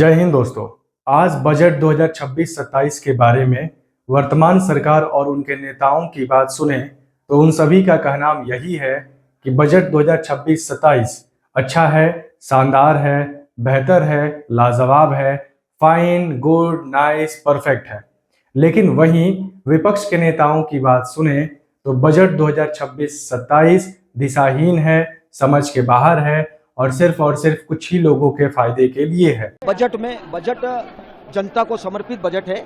जय हिंद दोस्तों। आज बजट 2026-27 के बारे में वर्तमान सरकार और उनके नेताओं की बात सुने तो उन सभी का कहना यही है कि बजट 2026-27 अच्छा है, शानदार है, बेहतर है, लाजवाब है, फाइन, गुड, नाइस, परफेक्ट है। लेकिन वहीं विपक्ष के नेताओं की बात सुने तो बजट 2026-27 दिशाहीन है, समझ के बाहर है और सिर्फ कुछ ही लोगों के फायदे के लिए है। बजट जनता को समर्पित बजट है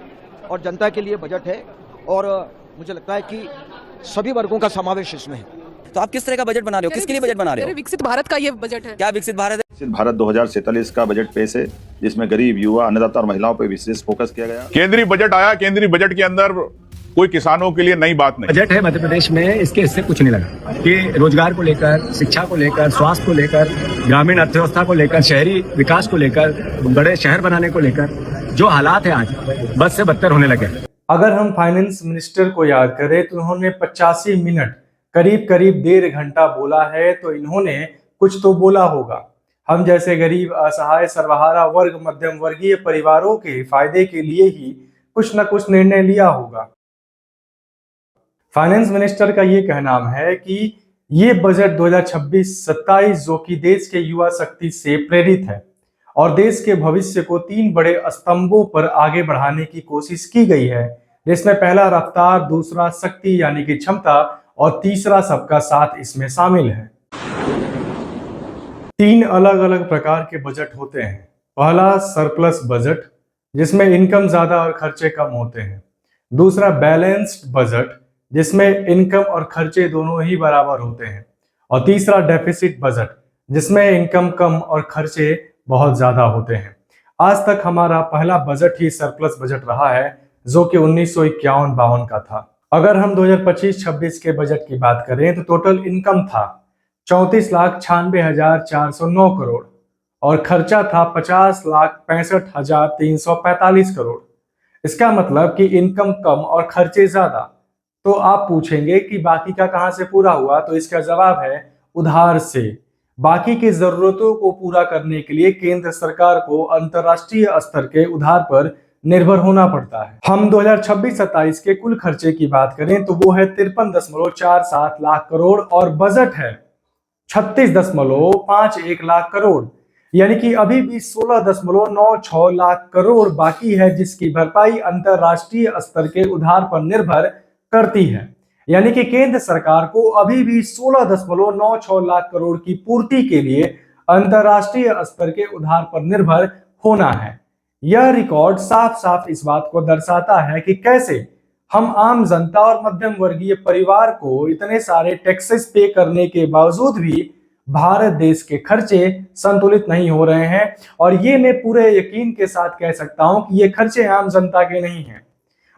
और जनता के लिए बजट है और मुझे लगता है कि सभी वर्गों का समावेश इसमें है। तो आप किस तरह का बजट बना रहे हो, किसके लिए बजट बना रहे हो? विकसित भारत का ये बजट है। क्या विकसित भारत है? विकसित भारत 2047 का बजट पेश है, जिसमें गरीब, युवा, अन्नदाता और महिलाओं पर विशेष फोकस किया गया। केंद्रीय बजट आया, केंद्रीय बजट के अंदर कोई किसानों के लिए नई बात नहीं। बजट है मध्य प्रदेश में, इसके इससे कुछ नहीं लगा कि रोजगार को लेकर, शिक्षा को लेकर, स्वास्थ्य को लेकर, ग्रामीण अर्थव्यवस्था को लेकर, शहरी विकास को लेकर, बड़े शहर बनाने को लेकर जो हालात है आज बद से बदतर होने लगे। अगर हम फाइनेंस मिनिस्टर को याद करें तो उन्होंने 85 मिनट करीब 1.5 घंटा बोला है, तो इन्होंने कुछ तो बोला होगा। हम जैसे गरीब, असहाय, सर्वहारा वर्ग, मध्यम वर्गीय परिवारों के फायदे के लिए ही कुछ न कुछ निर्णय लिया होगा। फाइनेंस मिनिस्टर का ये कहना है कि ये बजट 2026-27 जो कि देश के युवा शक्ति से प्रेरित है और देश के भविष्य को 3 बड़े स्तंभों पर आगे बढ़ाने की कोशिश की गई है, जिसमें पहला रफ्तार, दूसरा शक्ति यानी कि क्षमता और तीसरा सबका साथ इसमें शामिल है। 3 अलग अलग प्रकार के बजट होते हैं। पहला सरप्लस बजट, जिसमें इनकम ज्यादा और खर्चे कम होते हैं। दूसरा बैलेंस्ड बजट, जिसमें इनकम और खर्चे दोनों ही बराबर होते हैं। और तीसरा डेफिसिट बजट, जिसमें इनकम कम और खर्चे बहुत ज्यादा होते हैं। आज तक हमारा पहला बजट ही सरप्लस बजट रहा है, जो कि 1951-52 का था। अगर हम 2025-26 के बजट की बात करें तो टोटल इनकम था 34,96,409 करोड़ और खर्चा था 50,65,345 करोड़। इसका मतलब कि इनकम कम और खर्चे ज्यादा। तो आप पूछेंगे कि बाकी का कहां से पूरा हुआ, तो इसका जवाब है उधार से। बाकी की जरूरतों को पूरा करने के लिए केंद्र सरकार को अंतर्राष्ट्रीय स्तर के उधार पर निर्भर होना पड़ता है। हम 2026-27 के कुल खर्चे की बात करें तो वो है 53.47 लाख करोड़ और बजट है 36.51 लाख करोड़, यानी कि अभी भी 16.96 लाख करोड़ बाकी है, जिसकी भरपाई अंतर्राष्ट्रीय स्तर के उधार पर निर्भर करती है। यानी कि केंद्र सरकार को अभी भी 16.96 लाख करोड़ की पूर्ति के लिए अंतर्राष्ट्रीय स्तर के उधार पर निर्भर होना है। यह रिकॉर्ड साफ साफ इस बात को दर्शाता है कि कैसे हम आम जनता और मध्यम वर्गीय परिवार को इतने सारे टैक्सेस पे करने के बावजूद भी भारत देश के खर्चे संतुलित नहीं हो रहे हैं। और ये मैं पूरे यकीन के साथ कह सकता हूं कि ये खर्चे आम जनता के नहीं हैं,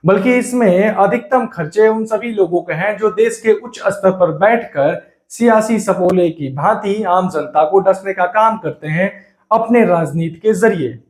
बल्कि इसमें अधिकतम खर्चे उन सभी लोगों के हैं जो देश के उच्च स्तर पर बैठकर सियासी सपोले की भांति आम जनता को डसने का काम करते हैं अपने राजनीति के जरिए।